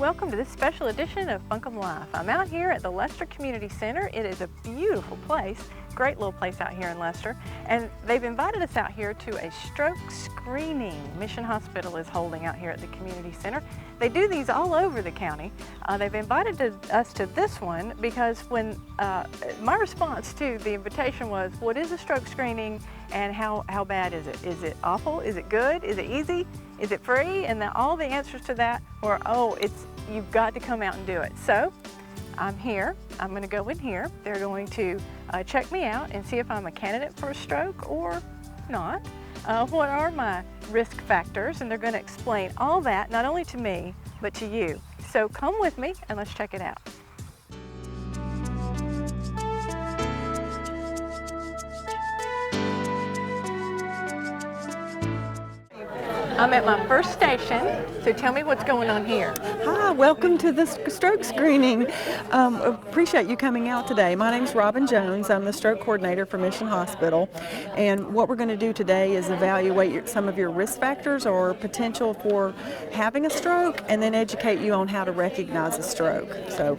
welcome to this special edition of Buncombe Life. I'm out here at the Leicester Community Center. It is a beautiful place, great little place out here in Leicester, and they've invited us out here to a stroke screening Mission Hospital is holding out here at the Community Center. They do these all over the county. They've invited us to this one because when my response to the invitation was, what is a stroke screening and how bad is it? Is it awful? Is it good? Is it easy? Is it free? And all the answers to that were, oh, you've got to come out and do it. So I'm here. I'm going to go in here. They're going to check me out and see if I'm a candidate for a stroke or not. What are my risk factors? And they're going to explain all that, not only to me, but to you. So come with me and let's check it out. I'm at my first station, so tell me what's going on here. Hi, welcome to the stroke screening. Appreciate you coming out today. My name's Robin Jones. I'm the stroke coordinator for Mission Hospital. And what we're going to do today is evaluate some of your risk factors or potential for having a stroke, and then educate you on how to recognize a stroke. So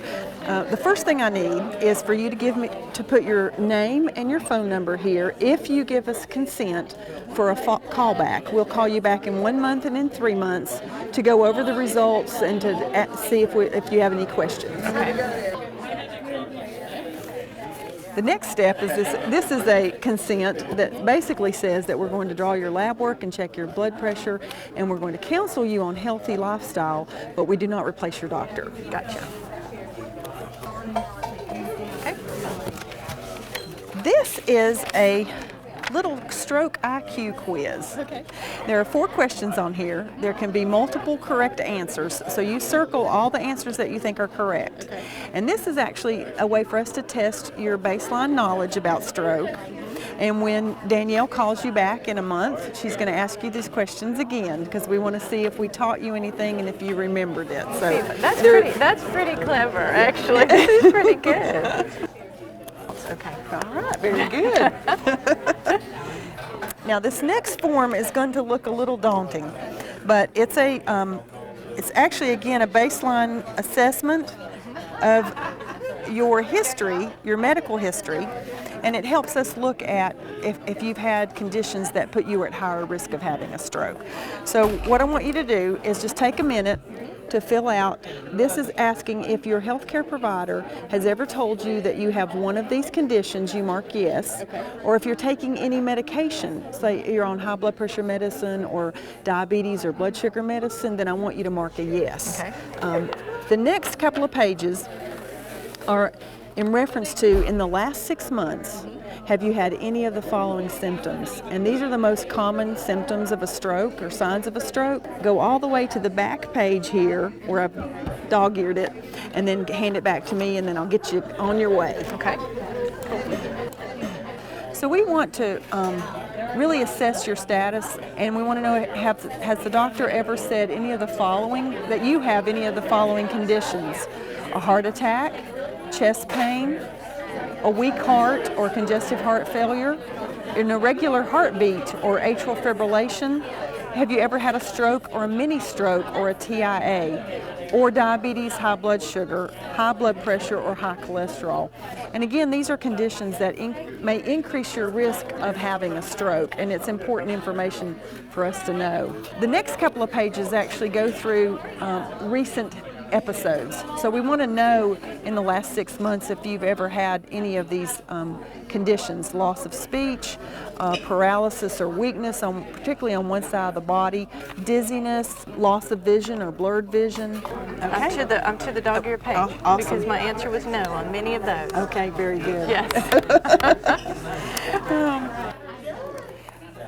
the first thing I need is for you to put your name and your phone number here. If you give us consent for a callback, we'll call you back in 1 month and in 3 months to go over the results and to see if you have any questions. Okay. The next step is this is a consent that basically says that we're going to draw your lab work and check your blood pressure, and we're going to counsel you on healthy lifestyle, but we do not replace your doctor. Gotcha. Okay. This is a little stroke IQ quiz. Okay. There are 4 questions on here. There can be multiple correct answers, so you circle all the answers that you think are correct. Okay. And this is actually a way for us to test your baseline knowledge about stroke. And when Danielle calls you back in a month, she's going to ask you these questions again because we want to see if we taught you anything and if you remembered it. So that's pretty clever, actually. This is pretty good. Okay. All right, very good. Now this next form is going to look a little daunting, but it's actually again a baseline assessment of your history, your medical history, and it helps us look at if you've had conditions that put you at higher risk of having a stroke. So what I want you to do is just take a minute to fill out. This is asking if your healthcare provider has ever told you that you have one of these conditions, you mark yes. Okay. Or if you're taking any medication, say you're on high blood pressure medicine or diabetes or blood sugar medicine, then I want you to mark a yes. Okay. The next couple of pages are in reference to, in the last 6 months, have you had any of the following symptoms? And these are the most common symptoms of a stroke or signs of a stroke. Go all the way to the back page here where I've dog-eared it, and then hand it back to me, and then I'll get you on your way. Okay. So we want to really assess your status, and we want to know, has the doctor ever said any of the following, that you have any of the following conditions? A heart attack, chest pain, a weak heart or congestive heart failure, an irregular heartbeat or atrial fibrillation? Have you ever had a stroke or a mini stroke or a TIA? Or diabetes, high blood sugar, high blood pressure, or high cholesterol? And again, these are conditions that may increase your risk of having a stroke, and it's important information for us to know. The next couple of pages actually go through recent episodes. So we want to know in the last 6 months if you've ever had any of these conditions: loss of speech, paralysis or weakness, particularly on one side of the body, dizziness, loss of vision or blurred vision. Okay. I'm to the dog-eared page. Awesome. Because my answer was no on many of those. Okay, very good. Yes.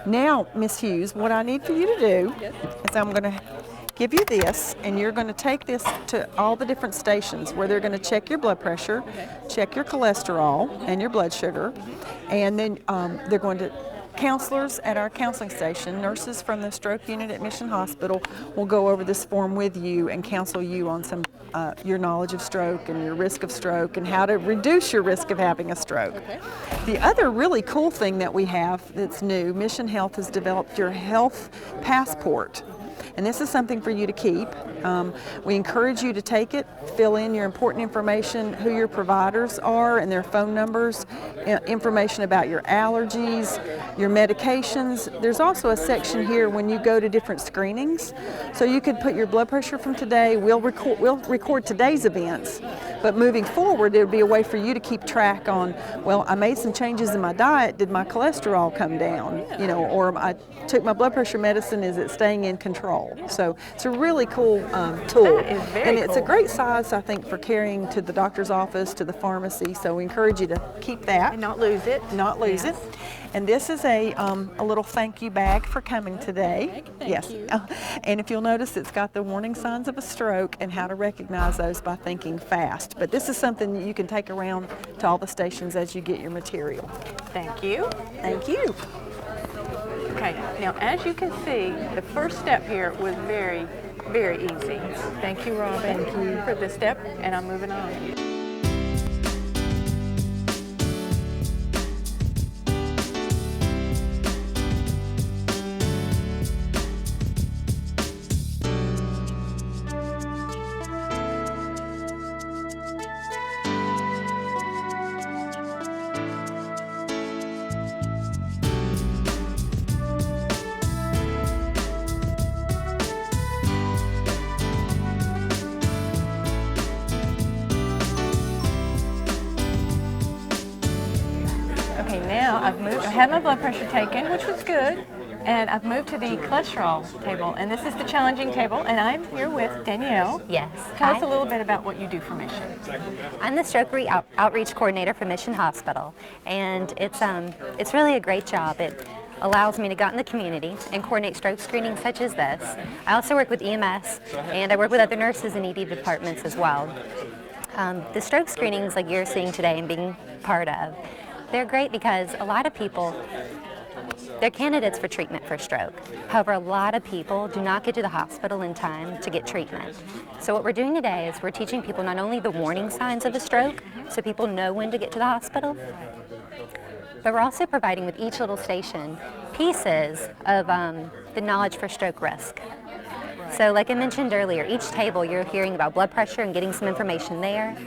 Now, Miss Hughes, what I need for you to do is I'm going to give you this, and you're going to take this to all the different stations where they're going to check your blood pressure, check your cholesterol and your blood sugar, and then they're going to, counselors at our counseling station, nurses from the stroke unit at Mission Hospital will go over this form with you and counsel you on some your knowledge of stroke and your risk of stroke and how to reduce your risk of having a stroke. Okay. The other really cool thing that we have that's new, Mission Health has developed your health passport. And this is something for you to keep. We encourage you to take it, fill in your important information, who your providers are and their phone numbers, information about your allergies, your medications. There's also a section here when you go to different screenings. So you could put your blood pressure from today. We'll record today's events, but moving forward, it would be a way for you to keep track on, well, I made some changes in my diet. Did my cholesterol come down? You know, or I took my blood pressure medicine. Is it staying in control? So it's a really cool tool. That is very and it's a cool. great size, I think, for carrying to the doctor's office, to the pharmacy. So we encourage you to keep that. And not lose it. Not lose it. And this is a little thank you bag for coming today. Thank you. And if you'll notice, it's got the warning signs of a stroke and how to recognize those by thinking fast. But this is something that you can take around to all the stations as you get your material. Thank you. Thank you. Okay, now as you can see, the first step here was very, very easy. Thank you, Robin, for this step, and I'm moving on. Okay, now I've moved, I had my blood pressure taken, which was good, and I've moved to the cholesterol table, and this is the challenging table, and I'm here with Danielle. Yes. Tell us Hi. a little bit about what you do for Mission. I'm the stroke outreach coordinator for Mission Hospital, and it's really a great job. It allows me to go out in the community and coordinate stroke screenings such as this. I also work with EMS, and I work with other nurses in ED departments as well. The stroke screenings like you're seeing today and being part of, they're great because a lot of people, they're candidates for treatment for stroke. However, a lot of people do not get to the hospital in time to get treatment. So what we're doing today is we're teaching people not only the warning signs of a stroke, so people know when to get to the hospital, but we're also providing with each little station pieces of the knowledge for stroke risk. So like I mentioned earlier, each table you're hearing about blood pressure and getting some information there.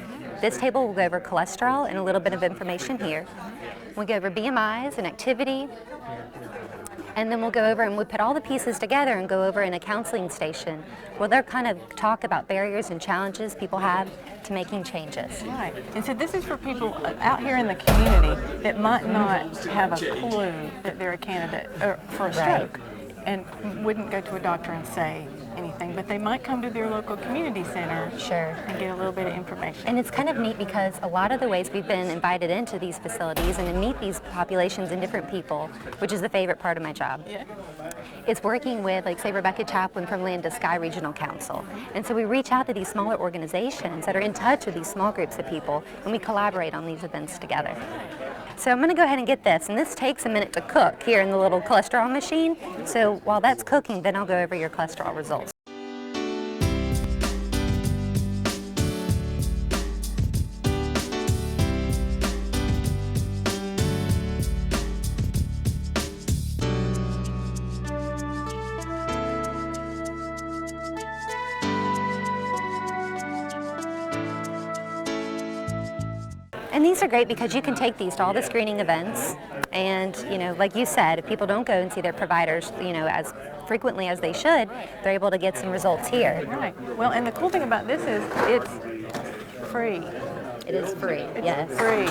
This table will go over cholesterol and a little bit of information here. We'll go over BMIs and activity, and then we'll go over and we'll put all the pieces together and go over in a counseling station where they'll kind of talk about barriers and challenges people have to making changes. Right, and so this is for people out here in the community that might not have a clue that they're a candidate for a stroke and wouldn't go to a doctor and say anything, but they might come to their local community center Sure. and get a little bit of information. And it's kind of neat because a lot of the ways we've been invited into these facilities and to meet these populations and different people, which is the favorite part of my job, it's working with, like, say, Rebecca Chaplin from Land to Sky Regional Council. And so we reach out to these smaller organizations that are in touch with these small groups of people, and we collaborate on these events together. So I'm going to go ahead and get this, and this takes a minute to cook here in the little cholesterol machine. So while that's cooking, then I'll go over your cholesterol results. And these are great because you can take these to all the screening events, and, you know, like you said, if people don't go and see their providers, you know, as frequently as they should, they're able to get some results here. Right. Well, and the cool thing about this is it's free. It is free, yes. Free.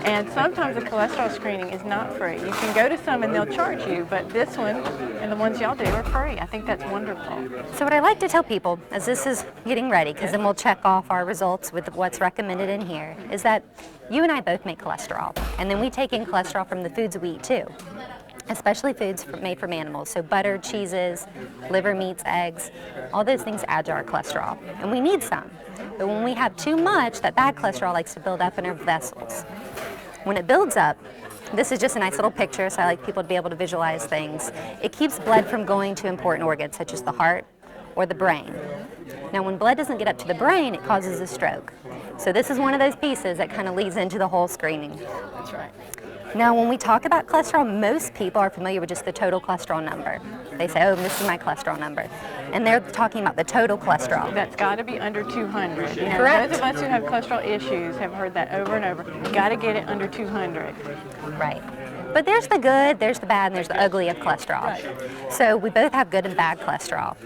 And sometimes a cholesterol screening is not free. You can go to some and they'll charge you, but this one and the ones y'all do are free. I think that's wonderful. So what I like to tell people, as this is getting ready, because then we'll check off our results with what's recommended in here, is that you and I both make cholesterol, and then we take in cholesterol from the foods we eat too, especially foods made from animals. So butter, cheeses, liver meats, eggs, all those things add to our cholesterol, and we need some. But when we have too much, that bad cholesterol likes to build up in our vessels. When it builds up, this is just a nice little picture, so I like people to be able to visualize things. It keeps blood from going to important organs, such as the heart or the brain. Now, when blood doesn't get up to the brain, it causes a stroke. So this is one of those pieces that kind of leads into the whole screening. That's right. Now, when we talk about cholesterol, most people are familiar with just the total cholesterol number. They say, oh, this is my cholesterol number. and they're talking about the total cholesterol. That's got to be under 200. You know, Correct. those of us who have cholesterol issues have heard that over and over. Got to get it under 200. Right. But there's the good, there's the bad, and there's the ugly of cholesterol. Right. So we both have good and bad cholesterol.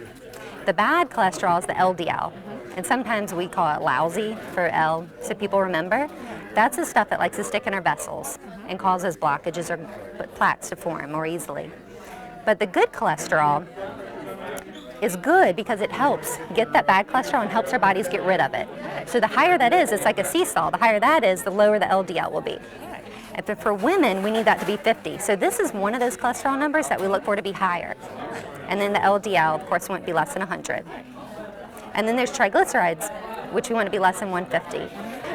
The bad cholesterol is the LDL, and sometimes we call it lousy for L, so people remember. That's the stuff that likes to stick in our vessels and causes blockages or plaques to form more easily. But the good cholesterol is good because it helps get that bad cholesterol and helps our bodies get rid of it. So the higher that is, it's like a seesaw. The higher that is, the lower the LDL will be. And for women, we need that to be 50. So this is one of those cholesterol numbers that we look for to be higher. And then the LDL, of course, won't be less than 100. And then there's triglycerides, which we want to be less than 150.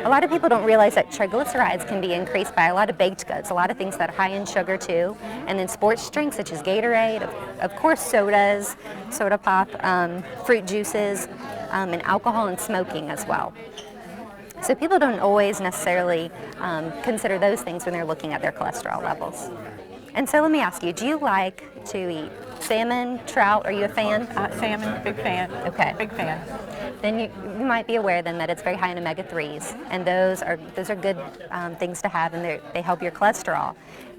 A lot of people don't realize that triglycerides can be increased by a lot of baked goods, a lot of things that are high in sugar too, and then sports drinks such as Gatorade, of course sodas, soda pop, fruit juices, and alcohol and smoking as well. So people don't always necessarily consider those things when they're looking at their cholesterol levels. And so let me ask you, do you like to eat salmon, trout? Are you a fan? Salmon, big fan. Okay. Big fan. Then you might be aware then that it's very high in omega-3s, and those are good things to have, and they help your cholesterol.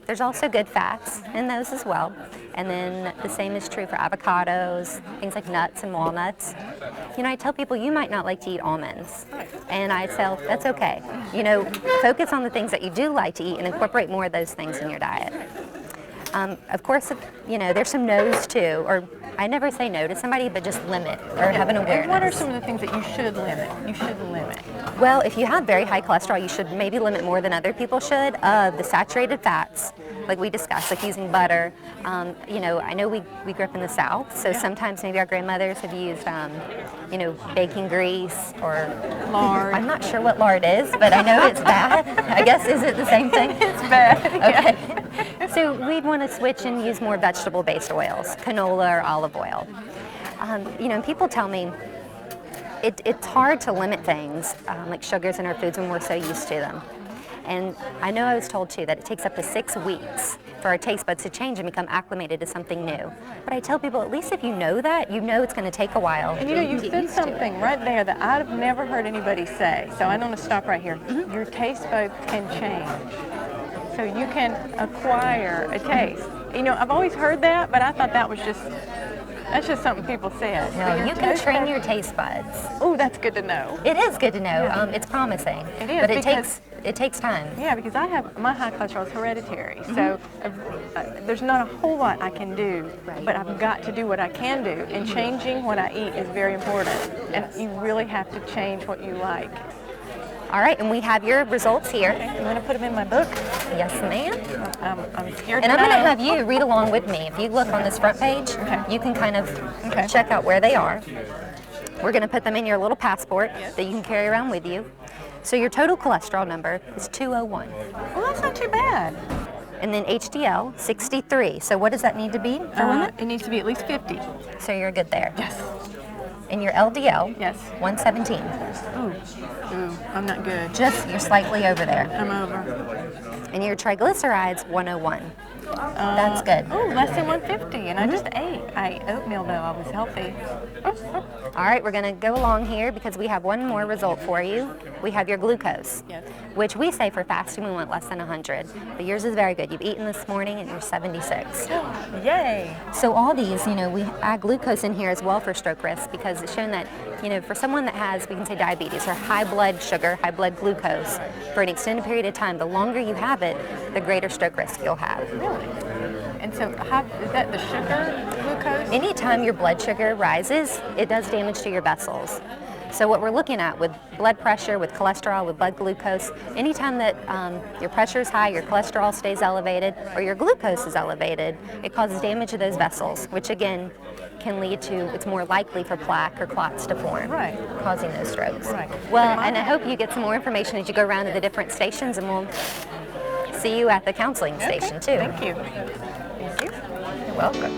There's also good fats in those as well, and then the same is true for avocados, things like nuts and walnuts. You know, I tell people you might not like to eat almonds, and I tell that's okay. You know, focus on the things that you do like to eat and incorporate more of those things in your diet. Of course, you know, there's some no's too, or I never say no to somebody, but just limit or have an awareness. And what are some of the things that you should limit? You should limit. Well, if you have very high cholesterol, you should maybe limit more than other people should of the saturated fats, like we discussed, like using butter. You know, I know we grew up in the South, so sometimes maybe our grandmothers have used, you know, baking grease or Lard. I'm not sure what lard is, but I know it's bad. I guess, is it the same thing? It's bad. Okay. So we'd want to switch and use more vegetable-based oils, canola or olive oil. You know, people tell me it's hard to limit things like sugars in our foods when we're so used to them. And I know I was told too that it takes up to 6 weeks for our taste buds to change and become acclimated to something new. But I tell people, at least if you know that, you know it's going to take a while. And you know, you said something right there that I've never heard anybody say, so I'm going to stop right here. Your taste buds can change. So you can acquire a taste. You know, I've always heard that, but I thought that was that's just something people said. No, you can train your taste buds. Oh, that's good to know. It is good to know. It's promising. It is, but it takes time. Yeah, because my high cholesterol is hereditary, so there's not a whole lot I can do, but I've got to do what I can do, and changing what I eat is very important, and you really have to change what you like. All right, and we have your results here. Okay, you want to put them in my book? Yes, ma'am. I'm scared And to I'm going to know. have you read along with me. If you look on this front page, you can kind of check out where they are. We're going to put them in your little passport that you can carry around with you. So your total cholesterol number is 201. Well, that's not too bad. And then HDL, 63. So what does that need to be for women? It needs to be at least 50. So you're good there. Yes. And your LDL, Yes. 117. Ooh, I'm not good. You're slightly over there. I'm over. And your triglycerides, 101. That's good. Oh, less than 150, and I just ate. I ate oatmeal, though. I was healthy. All right, we're going to go along here because we have one more result for you. We have your glucose, Yes. which we say for fasting we want less than 100. But yours is very good. You've eaten this morning and you're 76. Yay. So all these, you know, we add glucose in here as well for stroke risk because it's shown that, you know, for someone that has, we can say diabetes or high blood sugar, high blood glucose, for an extended period of time, the longer you have it, the greater stroke risk you'll have. Really? And so is that the sugar glucose? Anytime your blood sugar rises, it does damage to your vessels. So what we're looking at with blood pressure, with cholesterol, with blood glucose, anytime that your pressure is high, your cholesterol stays elevated, or your glucose is elevated, it causes damage to those vessels, which again can lead to, it's more likely for plaque or clots to form, causing those strokes. Right. Well, and I hope you get some more information as you go around to the different stations, and we'll see you at the counseling station too. Thank you. Thank you. You're welcome.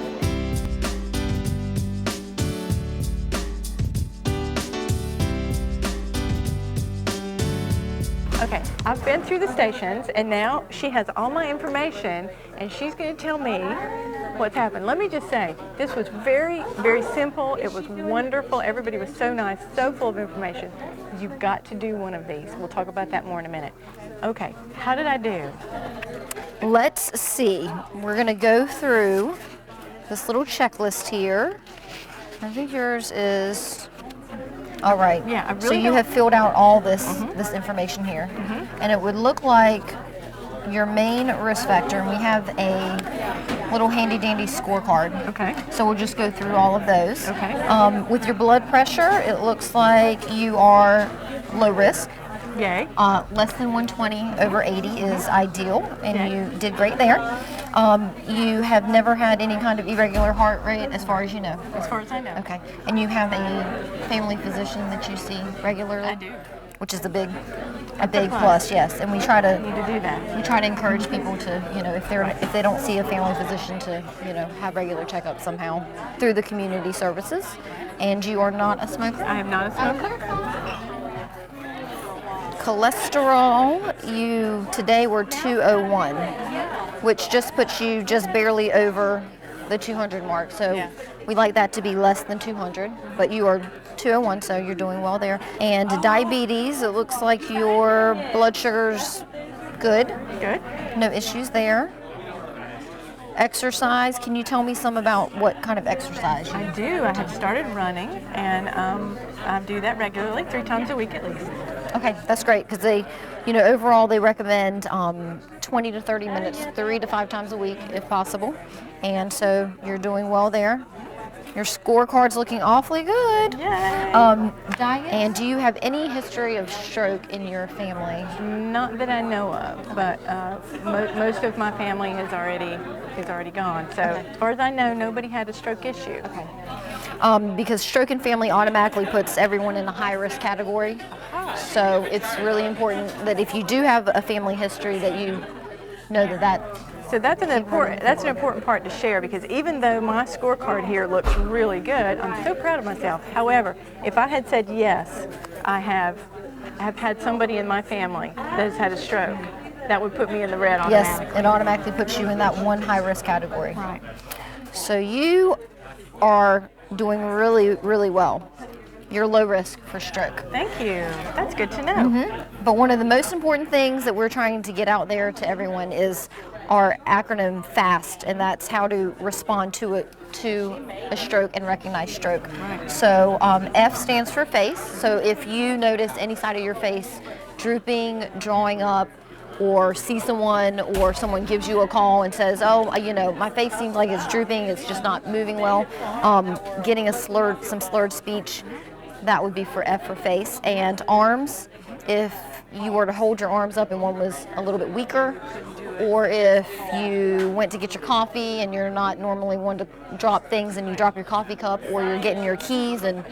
Okay, I've been through the stations, and now she has all my information, and she's going to tell me what's happened. Let me just say, this was very, very simple. It was wonderful. Everybody was so nice, so full of information. You've got to do one of these. We'll talk about that more in a minute. Okay, how did I do? Let's see. We're going to go through this little checklist here. I think yours is... All right. Yeah, I really so you don't- have filled out all this this information here. And it would look like your main risk factor, and we have a little handy dandy scorecard. Okay. So we'll just go through all of those. Okay. With your blood pressure, it looks like you are low risk. Yay. Less than 120 over 80 is ideal, and Okay. you did great there. You have never had any kind of irregular heart rate as far as you know. As far as I know. Okay. And you have a family physician that you see regularly? I do. Which is a big plus. plus, yes. And we try Need to to do that. we try to encourage people to, if they don't see a family physician, to, have regular checkups somehow through the community services. And you are not a smoker? I am not a smoker. Cholesterol, you today were 201, which just puts you just barely over the 200 mark. So Yeah. we like that to be less than 200, but you are 201, so you're doing well there. And diabetes, it looks like your blood sugar's good. Good. No issues there. Exercise, can you tell me some about what kind of exercise you I do. I have started running, and I do that regularly, 3 times a week at least. Okay, that's great, because they, overall they recommend 20 to 30 minutes, 3 to 5 times a week if possible. And so you're doing well there. Your scorecard's looking awfully good. Yay. Diet. And do you have any history of stroke in your family? Not that I know of, but most of my family is already gone. So as far as I know, nobody had a stroke issue. Okay. Because stroke in family automatically puts everyone in a high risk category. So it's really important that if you do have a family history, that you know that. So that's an important part to share, because even though my scorecard here looks really good, I'm so proud of myself. However, if I had said yes, I have had somebody in my family that has had a stroke, that would put me in the red automatically. Yes, it automatically puts you in that one high risk category. Right. So you are doing really, really well. You're low risk for stroke. Thank you. That's good to know. But one of the most important things that we're trying to get out there to everyone is our acronym FAST, and that's how to respond to a stroke and recognize stroke. Right. So F stands for face. So if you notice any side of your face drooping, drawing up, or see someone, or someone gives you a call and says, oh, my face seems like it's drooping, it's just not moving well, getting some slurred speech, that would be for F for face. And arms, if you were to hold your arms up and one was a little bit weaker, or if you went to get your coffee and you're not normally one to drop things and you drop your coffee cup, or you're getting your keys and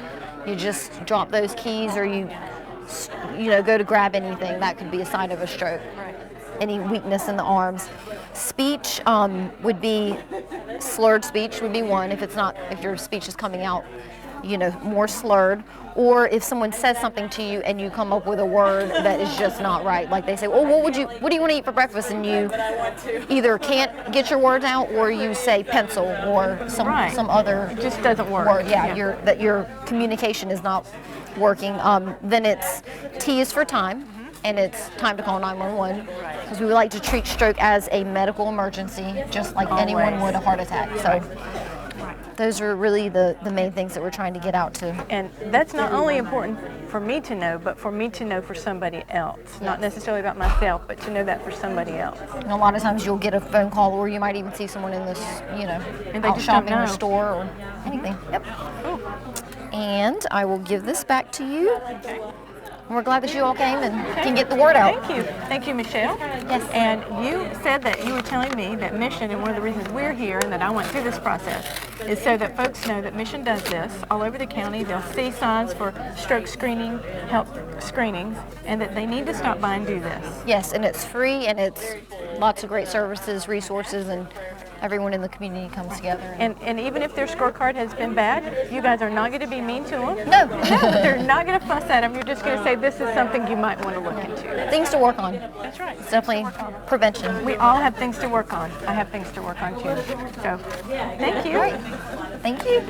you just drop those keys, or you go to grab anything, that could be a sign of a stroke. Right. Any weakness in the arms. Speech would be slurred speech would be one, if your speech is coming out more slurred, or if someone says something to you and you come up with a word that is just not right, like they say, well, what do you want to eat for breakfast, and you either can't get your words out, or you say pencil or some other It just doesn't work. word. That your communication is not working. Then it's T is for time, and it's time to call 911, because we would like to treat stroke as a medical emergency, just like anyone would a heart attack. So those are really the main things that we're trying to get out to. And that's not only important for me to know, but for me to know for somebody else. Not necessarily about myself, but to know that for somebody else. And a lot of times you'll get a phone call, or you might even see someone in this, And they out just shopping don't or know. store or anything. Yep. And I will give this back to you. And we're glad that you all came and can get the word out. Thank you. Thank you, Michelle. Yes. And you said that you were telling me that Mission, and one of the reasons we're here and that I went through this process, is so that folks know that Mission does this all over the county. They'll see signs for stroke screening, health screenings, and that they need to stop by and do this. Yes, and it's free, and it's lots of great services, resources, and everyone in the community comes together. And even if their scorecard has been bad, you guys are not going to be mean to them. No. They're not going to fuss at them. You're just going to say, this is something you might want to look into. Things to work on. That's right. It's definitely prevention. We all have things to work on. I have things to work on too. So, thank you. All right. Thank you.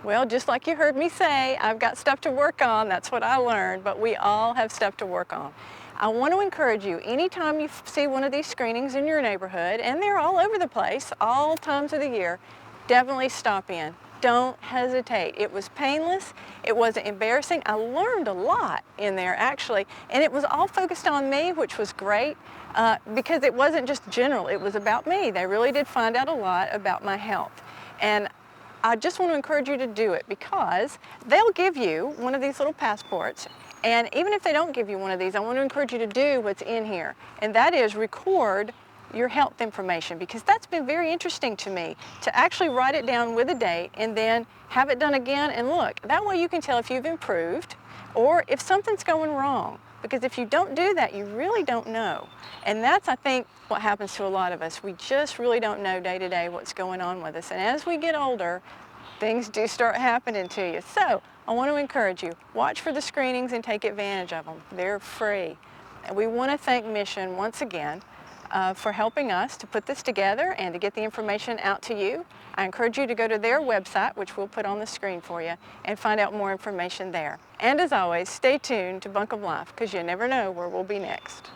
Well, just like you heard me say, I've got stuff to work on. That's what I learned, but we all have stuff to work on. I want to encourage you, anytime you see one of these screenings in your neighborhood, and they're all over the place, all times of the year, definitely stop in. Don't hesitate. It was painless. It wasn't embarrassing. I learned a lot in there, actually, and it was all focused on me, which was great, because it wasn't just general. It was about me. They really did find out a lot about my health. And I just want to encourage you to do it, because they'll give you one of these little passports, and even if they don't give you one of these, I want to encourage you to do what's in here, and that is record your health information, because that's been very interesting to me, to actually write it down with a date and then have it done again and look. That way you can tell if you've improved or if something's going wrong, because if you don't do that, you really don't know. And that's, I think, what happens to a lot of us. We just really don't know day to day what's going on with us. And as we get older, things do start happening to you. So I want to encourage you, watch for the screenings and take advantage of them. They're free. And we want to thank Mission once again for helping us to put this together and to get the information out to you. I encourage you to go to their website, which we'll put on the screen for you, and find out more information there. And as always, stay tuned to Buncombe Life, because you never know where we'll be next.